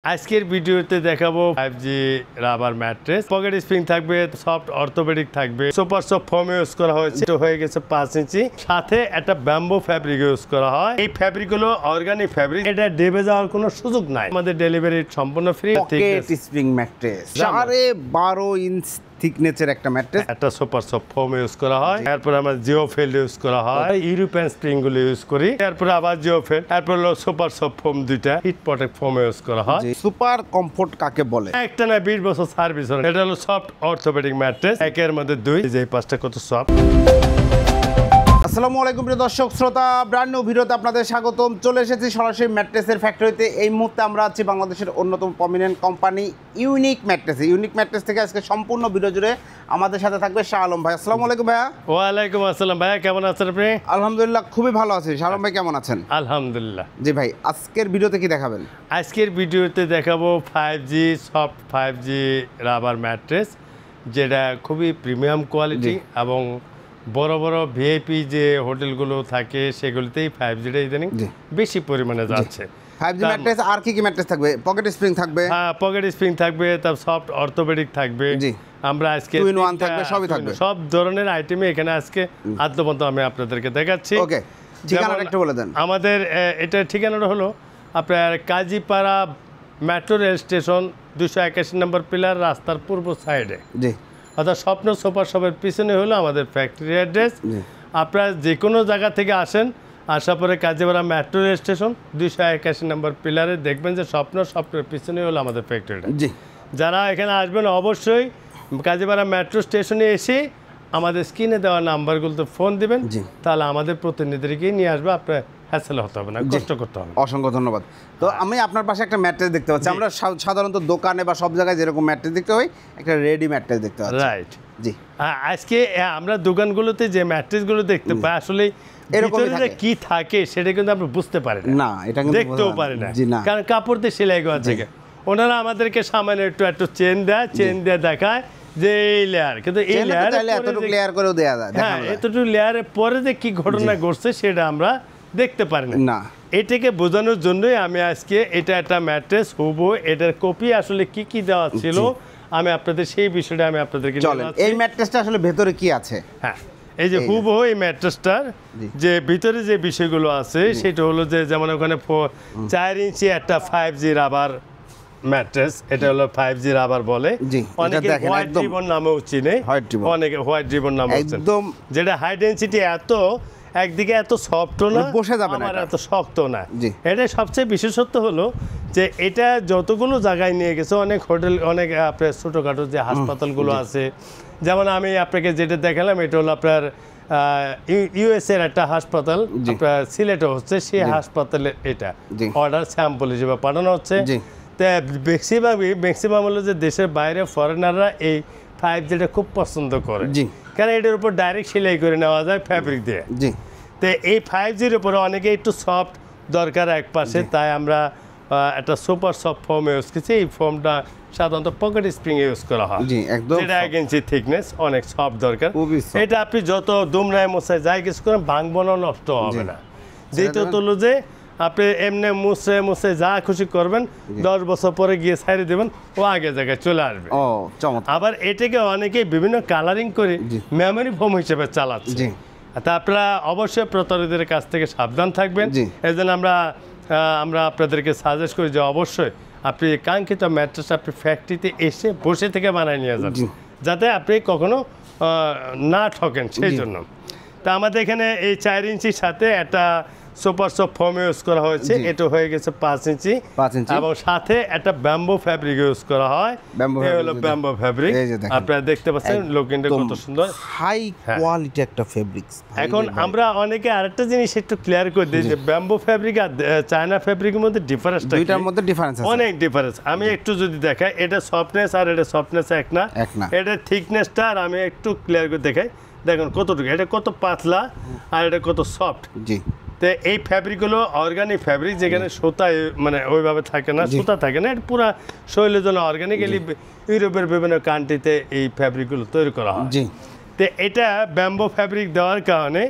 আজকের ভিডিওতে দেখাবো 5G rubber mattress, pocket spring থাকবে, সফট অর্থোপেডিক থাকবে, সুপার সফট ফোম ইউজ করা হয়েছে, এটা হয়ে গেছে 5 ইঞ্চি, সাথে একটা ব্যাম্বো ফ্যাব্রিক ইউজ করা হয়। এই ফ্যাব্রিক হলো অর্গানিক ফ্যাব্রিক, এটা ডেবে যাওয়ার কোনো সুযোগ নাই। আমাদের ডেলিভারি সম্পূর্ণ free. Pocket spring mattress 12.5 inch থিকনেসের একটা ম্যাট্রেস, একটা সুপার সফট ফোম ইউজ করা হয়, এরপর আমরা জিওফিল্ড ইউজ করা হয়, ইউরোপিয়ান স্প্রিং গুলো ইউজ করি, এরপর আবার জিওফিল্ড, এরপর হলো সুপার সফট ফোম, দুইটা হিট প্রটেক্ট ফোম ইউজ করা হয়। সুপার কমফোর্ট কাকে বলে? একটা না 20 বছর সার্ভিস। এটা হলো সফট অর্থোপেডিক ম্যাট্রেস, একের মধ্যে দুই, যে পাঁচটা কত সফট। আসসালামু আলাইকুম প্রিয় দর্শক শ্রোতা, ব্র্যান্ড নিউ ভিডিওতে আপনাদের স্বাগতম। চলে এসেছি সরাসরি ম্যাট্রেসের ফ্যাক্টরিতে। এই মুহূর্তে আমরা আছি বাংলাদেশের অন্যতম প্রমিনেন্ট কোম্পানি ইউনিক ম্যাট্রেসে। ইউনিক ম্যাট্রেস থেকে আজকে সম্পূর্ণ ভিডিও জুড়ে আমাদের সাথে থাকবে শাহ আলম ভাই। আসসালামু আলাইকুম ভাইয়া। ওয়ালাইকুম আসসালাম ভাইয়া, কেমন আছেন আপনি? আলহামদুলিল্লাহ খুবই ভালো আছি। শাহ আলম ভাই কেমন আছেন? আলহামদুলিল্লাহ। জি ভাই, আজকের ভিডিওতে কি দেখাবেন? আজকের ভিডিওতে দেখাবো 5G soft 5G rubber mattress, যেটা খুবই প্রিমিয়াম কোয়ালিটি এবং বড় বড় ভিআইপি যে হোটেলগুলো থাকে সেগুলোতেই 5Gটা ইদানিং বেশি পরিমাণে যাচ্ছে। 5G ম্যাট্রেস আর কি কি ম্যাট্রেস থাকবে? পকেট স্প্রিং থাকবে, হ্যাঁ পকেট স্প্রিং থাকবে, তার সফট অর্থোপেডিক থাকবে। জি, আমরা আজকে 2-in-1 থাকবে, সবই থাকবে, সব ধরনের আইটেমই এখানে আজকে আদ্যপন্ত আমি আপনাদেরকে দেখাচ্ছি। ওকে, ঠিকানাটা একটু বলে দেন। আমাদের এটার ঠিকানাটা হলো আপনার কাজীপাড়া মেট্রো রেল স্টেশন, 281 নম্বর পিলার, রাস্তার পূর্ব সাইডে। জি, অর্থাৎ স্বপ্ন সুপার শপের পিছনে হলো আমাদের ফ্যাক্টরি অ্যাড্রেস। আপনারা যে কোনো জায়গা থেকে আসেন, আসার পরে কাজীপাড়া মেট্রো রেল স্টেশন 281 নম্বর পিলারে দেখবেন যে স্বপ্নের পিছনে হলো আমাদের ফ্যাক্টরিটা। জি, যারা এখানে আসবেন অবশ্যই কাজীপাড়া মেট্রো স্টেশনে এসে আমাদের স্ক্রিনে দেওয়া নাম্বারগুলোতে ফোন দিবেন, তাহলে আমাদের প্রতিনিধিকে নিয়ে আসবে। আপনার হ্যাসেল হতে হবে না, কষ্ট করতে হবে। অসংখ্য ধন্যবাদ। তো আমি আপনার পাশে একটা ম্যাট্রেস দেখতে পাচ্ছি। আমরা সাধারণত দোকানে বা সব জায়গায় যেরকম ম্যাট্রেস দেখতে হয়, একটা রেডি ম্যাট্রেস দেখতে পাচ্ছি। রাইট। জি, আজকে আমরা দোকানগুলোতে যে ম্যাট্রেসগুলো দেখতে পাই, আসলে ভিতরে কি থাকে সেটা কিন্তু আমরা বুঝতে পারি না, এটা কিন্তু দেখতেও পারি না, জি না, কারণ কাপড় দিয়ে সেলাই করা থাকে। ওনারা আমাদেরকে সামান্য একটু চেন দিয়ে দেখায় যে এই লেয়ার, কিন্তু এই এতটুকু লেয়ার করেও দেয়া যায়। হ্যাঁ, এতটুকু লেয়ারের পরে যে কি ঘটনা ঘটছে সেটা আমরা দেখতে পারি না। এটাকে বোঝানোর জন্যই আমি আজকে এটা একটা ম্যাট্রেস হুবহু, এটার কপি আসলে কি কি দেওয়া ছিল আমি আপনাদের সেই বিষয়টা আমি আপনাদেরকে জানাচ্ছি। এই ম্যাট্রেসটা আসলে ভেতরে কি আছে? হ্যাঁ, এই যে হুবহু এই ম্যাট্রেসটার যে ভিতরে যে বিষয়গুলো আছে সেটা হলো যে, যেমন ওখানে 4 ইঞ্চি একটা 5G রাবার ম্যাট্রেস, এটা হলো 5G রাবার বলে। অনেকে হোয়াইট রিবন নামেও চিনে, অনেকে হোয়াইট রিবন নামেও চিনে, যেটা হাই ডেনসিটি, এত একদিকে এত সফট না, বসে যাবে না, এত শক্ত না। এটা সবচেয়ে বিশেষত্ব হলো যে এটা যতগুলো জায়গায় নিয়ে গেছে, অনেক হোটেল, অনেক আপনার ছোটোখাটো যে হাসপাতালগুলো আছে, যেমন আমি আপনাকে যেটা দেখালাম, এটা হলো আপনার ইউএসএর একটা হাসপাতাল, আপনার সিলেটে হচ্ছে, সেই হাসপাতালে এটা অর্ডার স্যাম্পল হিসেবে পাঠানো হচ্ছে। ম্যাক্সিমাম হলো যে দেশের বাইরে ফরেনাররা এই 5Gটা খুব পছন্দ করে, কারণ এটার উপর ডাইরেক্ট সেলাই করে নেওয়া যায় ফ্যাব্রিক দিয়ে। তো এই 5Gর উপরে অনেকে একটু সফট দরকার এক পাশে, তাই আমরা একটা সুপার সফট ফোম ইউজ করছি। এই ফোমটা সাধারণত পকেট স্প্রিং ইউজ করা হয়, যেটা 1 ইঞ্চি থিকনেস, অনেক সফট দরকার। এটা আপনি যত দুমড়ায় মোছায় যাই কিছু করেন, ভাঙবো না, নষ্ট হবে না। দ্বিতীয়ত হলো যে আপনি এমনি মুছে যা খুশি করবেন, 10 বছর পরে গিয়ে ছাড়িয়ে দেবেন, ও আগে জায়গায় চলে আসবে। আবার এটাকে অনেকেই বিভিন্ন কালারিং করে মেমোরি ফোম হিসেবে চালাচ্ছে। তা আপনারা অবশ্যই প্রতারকদের কাছ থেকে সাবধান থাকবেন। এই জন্য আমরা আপনাদেরকে সাজেস্ট করি যে অবশ্যই আপনি কাঙ্ক্ষিত ম্যাট্রেস আপনি ফ্যাক্টরিতে এসে বসে থেকে বানায় নিয়ে যান, যাতে আপনি কখনো না ঠকেন। সেই জন্য তা আমাদের এখানে এই 4 ইঞ্চির সাথে একটা সুপার সফট ফোম ইউজ করা হয়েছে, এটা হয়ে গেছে 5 ইঞ্চি, এবং সাথে একটা ব্যাম্বো ফ্যাব্রিক ইউজ করা হয়। এই হলো ব্যাম্বো ফ্যাব্রিক, আপনারা দেখতে পাচ্ছেন লুকিংটা কত সুন্দর, হাই কোয়ালিটি একটা ফেব্রিক। এখন আমরা অনেকে আরেকটা জিনিস একটু ক্লিয়ার করে দিই যে ব্যাম্বো ফ্যাব্রিক আর চায়না ফ্যাব্রিকের মধ্যে ডিফারেন্সটা, দুইটার মধ্যে ডিফারেন্স আছে, অনেক ডিফারেন্স। আমি একটু যদি দেখাই, এটা সফটনেস আর এটা সফটনেস এক না, এটা থিকনেসটা আর আমি একটু ক্লিয়ার করে দেখাই। দেখুন কতটুকু, এটা কত পাতলা আর এটা কত সফট। তো এই ফ্যাব্রিক হলো অর্গানিক ফ্যাব্রিক, যেখানে সুতা মানে ওইভাবে থাকে না, সুতা থাকে না, এটা পুরো শৈলের জন্য অর্গানিক্যালি ইউরোপের বিভিন্ন কান্ট্রিতে এই ফ্যাব্রিকগুলো তৈরি করা হয়। তো এটা ব্যাম্বো ফ্যাব্রিক দেওয়ার কারণে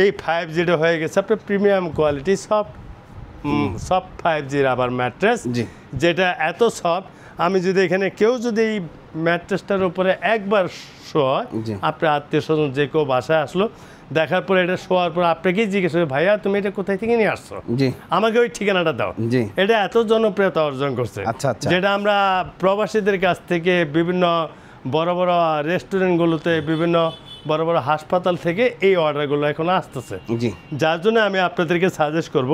এই 5Gটা হয়ে গেছে আপনার premium quality soft soft 5G rubber mattress, জি। যেটা এত সফট, আমি যদি এখানে কেউ যদি এই ম্যাট্রেসটার উপরে একবার শোয়, জি। আপনার আত্মীয় স্বজন যে কেউ বাসায় আসলো, দেখার পরে এটা শোয়ার পর আপনাকেই জিজ্ঞেস করবে, ভাইয়া তুমি এটা কোথায় থেকে নিয়ে আসছো, জি। আমাকে ওই ঠিকানাটা দাও। জি। এটা এত জনপ্রিয়তা অর্জন করছে, আচ্ছা, আচ্ছা। যেটা আমরা প্রবাসীদের কাছ থেকে বিভিন্ন বড় বড় রেস্টুরেন্টগুলোতে, বিভিন্ন বড় বড় হাসপাতাল থেকে এই অর্ডারগুলো এখন আসতেছে। জি। যার জন্য আমি আপনাদেরকে সাজেস্ট করব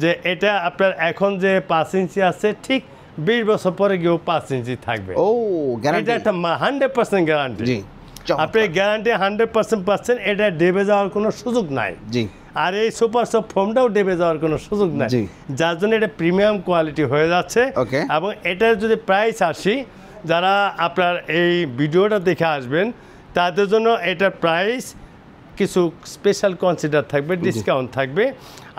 যে এটা আপনার এখন যে 5 ইঞ্চি আছে, ঠিক 20 বছর পরে গিয়েও 5 ইঞ্চি থাকবে। ও গ্যারান্টি, এটা একটা 100% গ্যারান্টি। জি। আপনি গ্যারান্টি 100% পাচ্ছেন, এটা ডেবে যাওয়ার কোনো সুযোগ নাই। জি। আর এই সুপার সফট ফোমটাও ডেবে যাওয়ার কোনো সুযোগ নাই, জি। যার জন্য এটা প্রিমিয়াম কোয়ালিটি হয়ে যাচ্ছে। ওকে। এবং এটার যদি প্রাইস আসি, যারা আপনার এই ভিডিওটা দেখে আসবেন তাদের জন্য এটার প্রাইস কিছু স্পেশাল কনসিডার থাকবে, ডিসকাউন্ট থাকবে।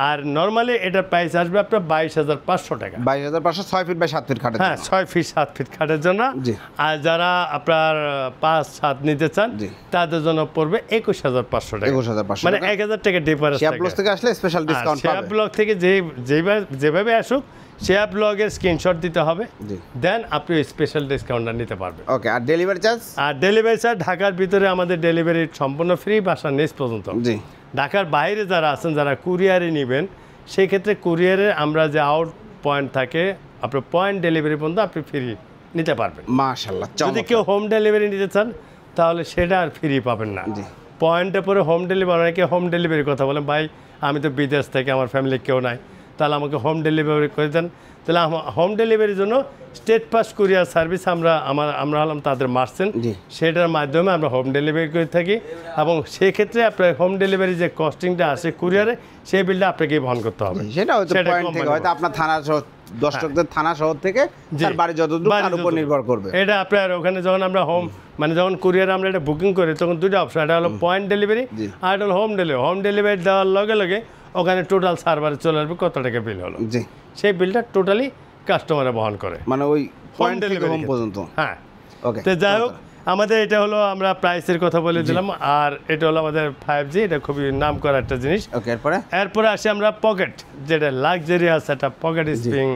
আর নর্মালি এটার প্রাইস আসবে আপনার 22,500 টাকা। 22,500, 6 ফিট বাই 7 ফিট খাটের হ্যাঁ, 6 ফিট 7 ফিট খাটের জন্য। জি। আর যারা আপনার 5-7 নিতে চান, জি। তাদের জন্য পড়বে 21,500 টাকা। 21,500 মানে টাকা। 1,000 টাকা ডিফারেন্স। শেয়ার ব্লগ থেকে আসলে স্পেশাল ডিসকাউন্ট শেয়ার পাবে। ব্লগ থেকে যেভাবে আসুক, শেয়ার ব্লগের স্ক্রিনশট দিতে হবে, জি। দেন আপনি স্পেশাল ডিসকাউন্টটা নিতে পারবেন। ওকে। আর ডেলিভারি চার্জ? আর ডেলিভারি চার্জ ঢাকার ভিতরে আমাদের ডেলিভারি সম্পূর্ণ ফ্রি, বাসার নিচ পর্যন্ত। জি। ঢাকার বাইরে যারা আছেন, যারা কুরিয়ারে নেবেন, সেই ক্ষেত্রে কুরিয়ারে আমরা যে আউট পয়েন্ট থাকে, আপনার পয়েন্ট ডেলিভারি পর্যন্ত আপনি ফ্রি নিতে পারবেন। মাশাআল্লাহ। যদি কেউ হোম ডেলিভারি নিতে চান, তাহলে সেটা আর ফ্রি পাবেন না। জি। পয়েন্টের পরে হোম ডেলিভারি, অনেকে হোম ডেলিভারির কথা বলেন, ভাই আমি তো বিদেশ থেকে, আমার ফ্যামিলি কেউ নাই, তাহলে আমাকে হোম ডেলিভারি করে দেন। তাহলে হোম ডেলিভারির জন্য স্টেট পাস কুরিয়ার সার্ভিস আমরা হলাম তাদের মার্চেন্ট, জি। সেটার মাধ্যমে আমরা হোম ডেলিভারি করে থাকি। এবং সেক্ষেত্রে আপনার হোম ডেলিভারি যে কস্টিংটা আসে কুরিয়ারে, সেই বিলটা আপনাকে বহন করতে হবে। সেটা হয়তো সেটা পয়েন্ট থেকে, company হয়তো আপনার থানা শহর, দর্শকদের থানা শহর থেকে তার বাড়ি যতদূর তার উপর নির্ভর করবে। এটা আপনার ওখানে যখন আমরা হোম, মানে যখন কুরিয়ারে আমরা এটা বুকিং করি, তখন দুটো অপশন, এটা হলো পয়েন্ট ডেলিভারি আর এটা হলো হোম ডেলিভারি। হোম ডেলিভারি দেওয়ার লগে লগে ওখানে টোটাল সার্ভারে চলে আসবে কত টাকা বিল হলো, জি। সেই বিলটা টোটালি কাস্টমারে বহন করে, মানে ওই পয়েন্ট থেকে ডেলিভারি হোম পর্যন্ত। হ্যাঁ। ওকে। তো যাই হোক, আমাদের এটা হলো, আমরা প্রাইসের কথা বলে দিলাম। আর এটা হলো আমাদের 5G, এটা খুবই নাম করা একটা জিনিস। ওকে। এরপরে আসি আমরা পকেট, যেটা লাক্সারিয়াস একটা পকেট স্প্রিং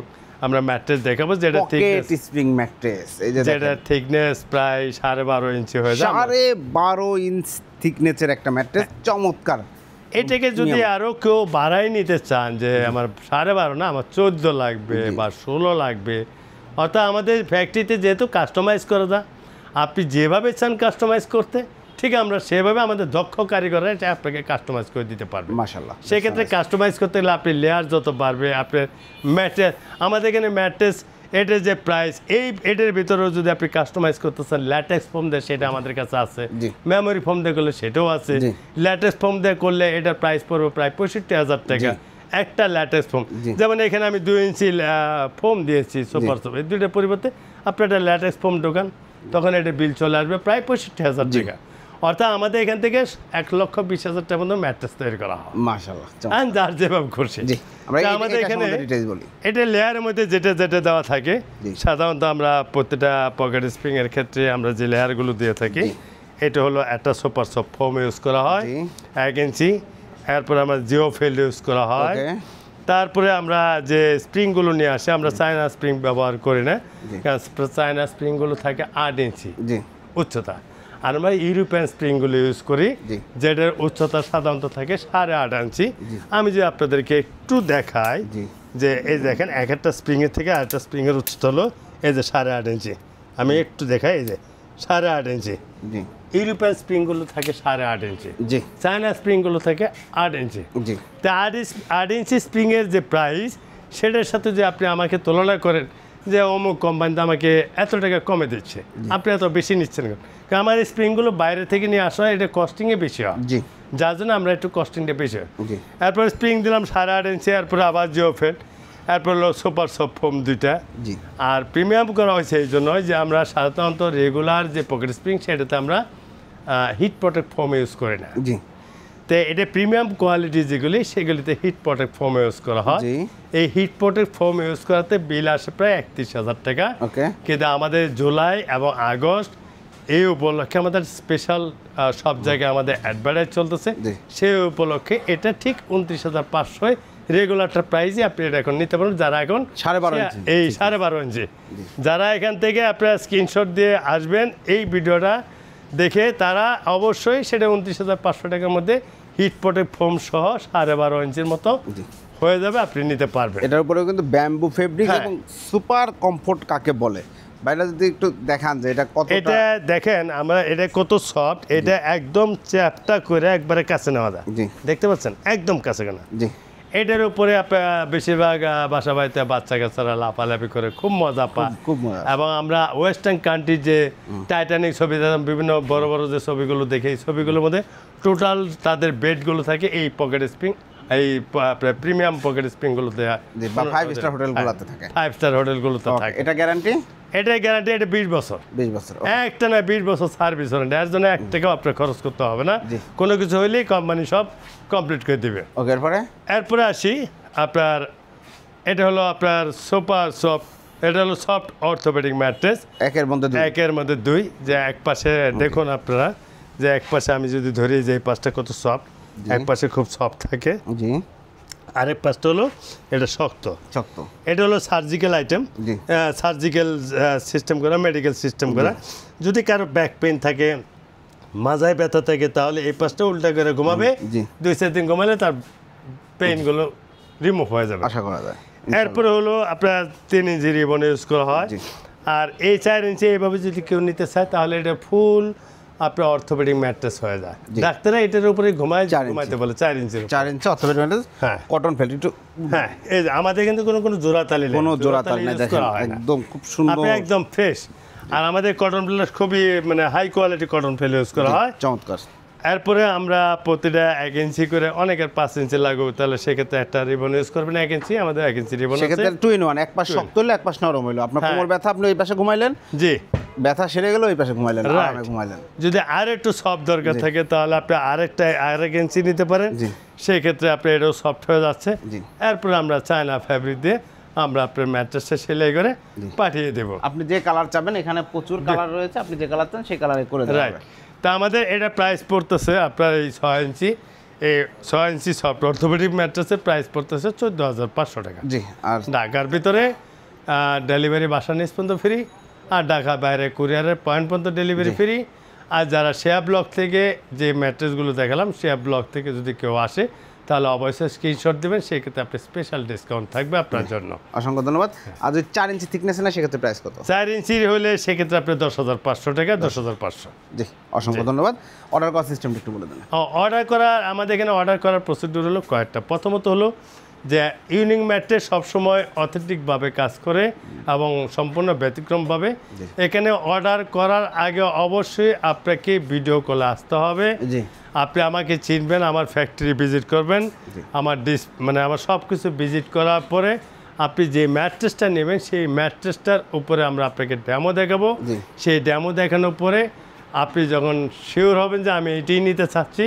আমরা ম্যাট্রেস দেখাবো, যেটা পকেট স্প্রিং ম্যাট্রেস, এই যে যেটা থিকনেস প্রায় 12.5 ইঞ্চি হয়ে যায়। 12.5 ইঞ্চ থিকনেসের একটা ম্যাট্রেস, চমৎকার। এটাকে যদি আরো কেউ বাড়াই নিতে চান, যে আমার 12.5 না, আমার 14 লাগবে বা 16 লাগবে, অর্থাৎ আমাদের ফ্যাক্টরিতে যেহেতু কাস্টমাইজ করা যায়, আপনি যেভাবে চান কাস্টমাইজ করতে, ঠিক আমরা সেভাবে আমাদের দক্ষ কারিগররা এটা আপনাকে কাস্টমাইজ করে দিতে পারবে। মাশাআল্লাহ। সেক্ষেত্রে কাস্টমাইজ করতে গেলে আপনি লেয়ার যত বাড়বে, আপনার ম্যাট্রেস, আমাদের এখানে ম্যাট্রেস এটার যে প্রাইস, এটার ভিতরেও যদি আপনি কাস্টমাইজ করতে চান, ল্যাটেক্স ফোম দিয়ে, সেটা আমাদের কাছে আছে। মেমোরি ফোম দিয়ে করলে সেটাও আছে। ল্যাটেক্স ফোম দিয়ে করলে এটার প্রাইস পড়বে প্রায় 65,000 টাকা একটা ল্যাটেক্স ফোম। যেমন এখানে আমি 2 ইঞ্চি ফোম দিয়েছি সুপার সফট, এই দুইটার পরিবর্তে আপনি একটা ল্যাটেক্স ফোম ঢোকান, তখন এটা বিল চলে আসবে প্রায় 65,000 টাকা। অর্থাৎ আমাদের এখান থেকে 1,20,000 টাকা পর্যন্ত ম্যাট্রেস তৈরি করা হয়। মাশাআল্লাহ। যার যেভাবে খুশি। আমাদের এখানে এটা লেয়ারের মধ্যে যেটা যেটা দেওয়া থাকে, সাধারণত আমরা প্রত্যেকটা পকেট স্প্রিং এর ক্ষেত্রে আমরা যে লেয়ারগুলো দিয়ে থাকি, এটা হলো একটা সুপার সফট ফোম ইউজ করা হয় 1 ইঞ্চি, এরপরে আমরা জিও ফিল্ড ইউজ করা হয়, তারপরে আমরা যে স্প্রিংগুলো নিয়ে আসি, আমরা চায়না স্প্রিং ব্যবহার করি না, কারণ চায়না স্প্রিংগুলো থাকে 8 ইঞ্চি উচ্চতা, আর আমরা ইউরোপিয়ান স্প্রিংগুলো ইউজ করি, যেটার উচ্চতা সাধারণত থাকে 8.5 ইঞ্চি। আমি যে আপনাদেরকে একটু দেখাই, যে এই দেখেন এক একটা স্প্রিংয়ের থেকে আরেকটা স্প্রিংয়ের উচ্চতা হলো এই যে 8.5 ইঞ্চি। আমি একটু দেখাই, এই যে 8.5 ইঞ্চি। ইউরোপিয়ান স্প্রিংগুলো থাকে 8.5 ইঞ্চি, চায়না স্প্রিংগুলো থাকে 8 ইঞ্চি। তো 8 ইঞ্চি স্প্রিংয়ের যে প্রাইস, সেটার সাথে যে আপনি আমাকে তুলনা করেন যে অমুক কোম্পানিতে আমাকে এত টাকা কমে দিচ্ছে, আপনি এত বেশি নিচ্ছেন, কারণ আমার এই স্প্রিংগুলো বাইরে থেকে নিয়ে আসা হয়, এটা কস্টিংয়ে বেশি হয়, যার জন্য আমরা একটু কস্টিংটা বেশি হয়। এরপরে স্প্রিং দিলাম 8.5 ইঞ্চি, এরপরে আবার জিও ফেড, এরপর হলো সুপার সফট ফোম 2টা। আর প্রিমিয়াম করা হয়েছে এই জন্য যে আমরা সাধারণত রেগুলার যে পকেট স্প্রিং, সেটাতে আমরা হিট প্রোটেক্ট ফোম ইউজ করি না। তো এটা প্রিমিয়াম কোয়ালিটি যেগুলি, সেগুলিতে হিট প্রোটেক্ট ফোম ইউজ করা হয়। এই হিট প্রোটেক্ট ফোম ইউজ করাতে বিল আসে প্রায় 31,000 টাকা। কিন্তু আমাদের জুলাই এবং আগস্ট এই উপলক্ষে আমাদের স্পেশাল সব জায়গায় আমাদের অ্যাডভার্টাইজ চলতেছে, সেই উপলক্ষে এটা ঠিক 29,500 রেগুলারটার প্রাইসই আপনি এটা এখন নিতে পারেন যারা এখন 12.5 ইঞ্চি এই 12.5 ইঞ্চি যারা এখান থেকে আপনারা স্ক্রিনশট দিয়ে আসবেন এই ভিডিওটা দেখে তারা অবশ্যই সেটা 29,500 টাকার মধ্যে হিট প্রোটেক্ট ফোম সহ 12.5 ইঞ্চির মতো হয়ে যাবে, আপনি নিতে পারবেন। এটার উপরেও কিন্তু ব্যাম্বু ফেব্রিক এবং সুপার কমফোর্ট কাকে বলে ভাইরা যদি একটু দেখান যে এটা কত, এটা দেখেন আমরা এটা কত সফট, এটা একদম চ্যাপটা করে একবারে কাছে নেওয়া যায়, দেখতে পাচ্ছেন একদম কাছে কেনা। জি এটার উপরে আপনার বেশিরভাগ বাসা বাড়িতে বাচ্চা কাচ্চারা লাফালাফি করে খুব মজা পায়, খুব মজা। এবং আমরা ওয়েস্টার্ন কান্ট্রির যে টাইটানিক ছবি বিভিন্ন বড় বড় যে ছবিগুলো দেখি এই ছবিগুলোর মধ্যে টোটাল তাদের বেডগুলো থাকে এই পকেট স্প্রিং, এই প্রিমিয়াম পকেট স্প্রিংগুলো দেওয়া, 5 স্টার হোটেলগুলোতে থাকে, 5 স্টার হোটেলগুলোতে থাকে। এটা গ্যারান্টি, এটাই গ্যারান্টি, এটা 20 বছর, 20 বছর একটা না 20 বছর সার্ভিস ওয়ারেন্টি, এর জন্য 1 টাকাও আপনার খরচ করতে হবে না, কোনো কিছু হইলেই কোম্পানি সব কমপ্লিট করে দিবে। ওকে এরপরে আসি আপনার এটা হলো আপনার সুপার সফট, এটা হলো সফট অর্থোপেডিক ম্যাট্রেস, একের মধ্যে দুই, যে এক পাশে দেখুন আপনারা যে এক পাশে আমি যদি ধরি যে এই পাশটা কত সফট, এক পাশে খুব সফট থাকে, আরেক পাশটা হলো এটা শক্ত। এটা হলো সার্জিক্যাল আইটেম, সার্জিক্যাল সিস্টেম করা, মেডিকেল সিস্টেম করা। যদি কারো ব্যাক পেইন থাকে, মাজায় ব্যথা থাকে, তাহলে এই পাশটা উল্টা করে ঘুমাবে, 2-4 দিন ঘুমালে তার পেইনগুলো রিমুভ হয়ে যাবে আশা করা যায়। এরপরে হলো আপনার 3 ইঞ্চি রিবন ইউজ করা হয়, আর এই 4 ইঞ্চি এইভাবে যদি কেউ নিতে চায় তাহলে এটা ফুল আপনার অর্থোপেডিক ম্যাট্রেস হয়ে যায়। ডাক্তাররা এটার উপরে ঘুমাইতে বলে 4 ইঞ্চি অর্থোপেডিক ম্যাট্রেস, কটন ফেল একটু, হ্যাঁ এই আমাদের কিন্তু কোনো জোড়াতালি নেই, কোনো জোড়াতালি নাই, দেখেন একদম খুব সুন্দর, আপনি একদম ফ্রেশ। আর আমাদের কটন ফেল খুবই মানে হাই কোয়ালিটি কটন ফেল ইউজ করা হয়, চমৎকার। এরপরে আমরা প্রতিটা 1 ইঞ্চি করে, অনেকের 5 ইঞ্চি লাগবে, তাহলে সেক্ষেত্রে একটা রিবন ইউজ করবেন 1 ইঞ্চি, আমাদের 1 ইঞ্চি রিবন আছে, সেক্ষেত্রে 2 in 1, এক পাশ শক্ত হলে এক পাশ নরম হলো। আপনার কোমর ব্যথা, আপনি ওই পাশে ঘুমাইলেন, জি ব্যথা সেরে গেল, ওই পাশে ঘুমাইলেন, আরামে ঘুমাইলেন। যদি আর একটু সফট দরকার থাকে তাহলে আপনি আরেক ইঞ্চি নিতে পারেন, সেই ক্ষেত্রে আপনি এটাও সফট হয়ে যাচ্ছে। এরপরে আমরা চায়না ফ্যাব্রিক দিয়ে আমরা আপনার ম্যাট্রেসটা সেলাই করে পাঠিয়ে দেব। আপনি যে কালার চাবেন, এখানে প্রচুর কালার রয়েছে, আপনি যে কালার চান সেই কালারে করে দেবেন। রাইট, তা আমাদের এটা প্রাইস পড়তেছে আপনার এই 6 ইঞ্চি, এই 6 ইঞ্চি সফট অর্থোপেডিক ম্যাট্রেসের প্রাইস পড়তেছে 14,500 টাকা। জি, আর ঢাকার ভিতরে ডেলিভারি বাসা নিচ পর্যন্ত ফ্রি, আর ঢাকা বাইরে কুরিয়ারের পয়েন্ট পর্যন্ত ডেলিভারি ফ্রি। আর যারা শেয়া ব্লক থেকে যে ম্যাট্রেসগুলো দেখালাম, শেয়া ব্লক থেকে যদি কেউ আসে তাহলে অবশ্যই স্ক্রিনশট দেবেন, সেক্ষেত্রে আপনি স্পেশাল ডিসকাউন্ট থাকবে আপনার জন্য। অসংখ্য ধন্যবাদ। আর যদি 4 ইঞ্চি থিকনেস না, সেক্ষেত্রে প্রাইস কত? 4 ইঞ্চি হলে সেক্ষেত্রে আপনি 10,500 টাকা, 10,500। জি, অসংখ্য ধন্যবাদ। অর্ডার করার সিস্টেমটা একটু বলে দেন। অর্ডার করার আমাদের এখানে অর্ডার করার প্রসিডিউর হলো কয়েকটা। প্রথমত হলো যে ইউনিক ম্যাট্রেস সবসময় অথেন্টিকভাবে কাজ করে এবং সম্পূর্ণ ব্যতিক্রমভাবে। এখানে অর্ডার করার আগে অবশ্যই আপনাকে ভিডিও কলে আসতে হবে, আপনি আমাকে চিনবেন, আমার ফ্যাক্টরি ভিজিট করবেন, আমার আমার সব কিছু ভিজিট করার পরে আপনি যে ম্যাট্রেসটা নেবেন সেই ম্যাট্রেসটার উপরে আমরা আপনাকে ডেমো দেখাবো। সেই ডেমো দেখানোর পরে আপনি যখন শিওর হবেন যে আমি এটাই নিতে চাচ্ছি,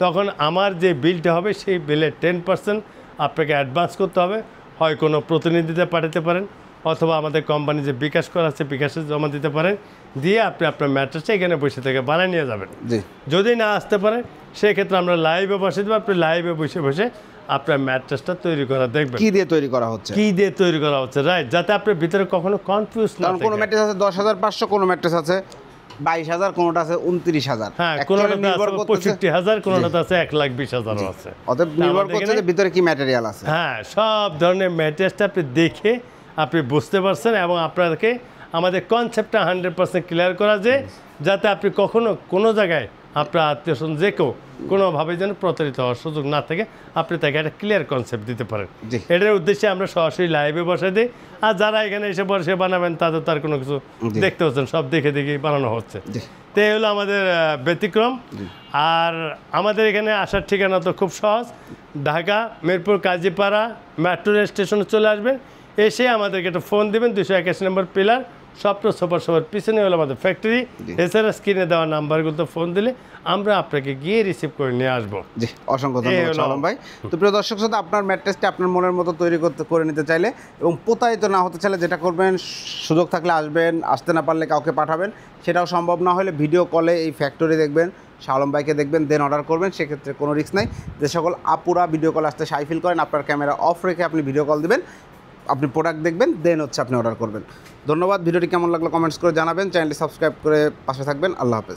তখন আমার যে বিলটা হবে সেই বিলের 10% আপনাকে অ্যাডভান্স করতে হবে। হয় কোনো প্রতিনিধিতে পাঠাতে পারেন, অথবা আমাদের কোম্পানি যে বিকাশ করা আছে বিকাশে জমা দিতে পারেন, দিয়ে আপনি আপনার ম্যাট্রেসটা এখানে বসে থেকে বানিয়ে নিয়ে যাবেন। যদি না আসতে পারে সেক্ষেত্রে আমরা লাইভে বসে দেবো, আপনি লাইভে বসে বসে আপনার ম্যাট্রেসটা তৈরি করা দেখবেন। কি দিয়ে তৈরি করা হচ্ছে, রাইট, যাতে আপনার ভিতরে কখনো কনফিউজ না থাকে। কোনো ম্যাট্রেস আছে 10,500, কোনো ম্যাট্রেস আছে 22,000, কোনোটা আছে 29,000, হ্যাঁ, কোনোটা আছে 65,000, কোনোটা আছে 1,20,000 আছে। অতএব নির্ভর করছে যে ভিতরে কি ম্যাটেরিয়াল আছে। হ্যাঁ, সব ধরনের ম্যাটেরিয়ালটা আপনি দেখে আপনি বুঝতে পারছেন, এবং আপনাকে আমাদের কনসেপ্টটা 100% ক্লিয়ার করা যে যাতে আপনি কখনো কোনো জায়গায় আপনার আত্মীয়স্বজন যে কেউ কোনোভাবে যেন প্রতারিত হওয়ার সুযোগ না থাকে, আপনি তাকে একটা ক্লিয়ার কনসেপ্ট দিতে পারেন। এটার উদ্দেশ্যে আমরা সরাসরি লাইভে বসে দিই, আর যারা এখানে এসে বসে বানাবেন তাদের তার কোনো কিছু দেখতে হচ্ছেন, সব দেখে বানানো হচ্ছে। তো এই হলো আমাদের ব্যতিক্রম। আর আমাদের এখানে আসার ঠিকানা তো খুব সহজ, ঢাকা মিরপুর কাজীপাড়া মেট্রো রেল স্টেশনে চলে আসবেন, এসে আমাদেরকে একটা ফোন দেবেন, 281 নম্বর পিলার, স্বপ্ন সুপার পিছনে হলো আমাদের ফ্যাক্টরি। এছাড়া স্ক্রিনে দেওয়া নাম্বারগুলোতে ফোন দিলে আমরা আপনাকে গিয়ে রিসিভ করে নিয়ে আসবো। জি, অসংখ্য ধন্যবাদ সালাম ভাই। তো প্রিয় দর্শক শ্রোতা, আপনার ম্যাট্রেসটা আপনার মনের মতো তৈরি করে নিতে চাইলে এবং প্রতারিত না হতে চাইলে যেটা করবেন, সুযোগ থাকলে আসবেন, আসতে না পারলে কাউকে পাঠাবেন, সেটাও সম্ভব না হলে ভিডিও কলে এই ফ্যাক্টরি দেখবেন, শাহ আলম ভাইকে দেখবেন, দেন অর্ডার করবেন, সেক্ষেত্রে কোনো রিস্ক নাই। যে সকল আপুরা ভিডিও কল আসতে শাই ফিল করেন, আপনার ক্যামেরা অফ রেখে আপনি ভিডিও কল দিবেন, আপনি প্রোডাক্ট দেখবেন, দেন হচ্ছে আপনি অর্ডার করবেন। ধন্যবাদ। ভিডিওটি কেমন লাগলো কমেন্টস করে জানাবেন, চ্যানেলটি সাবস্ক্রাইব করে পাশে থাকবেন। আল্লাহ হাফেজ।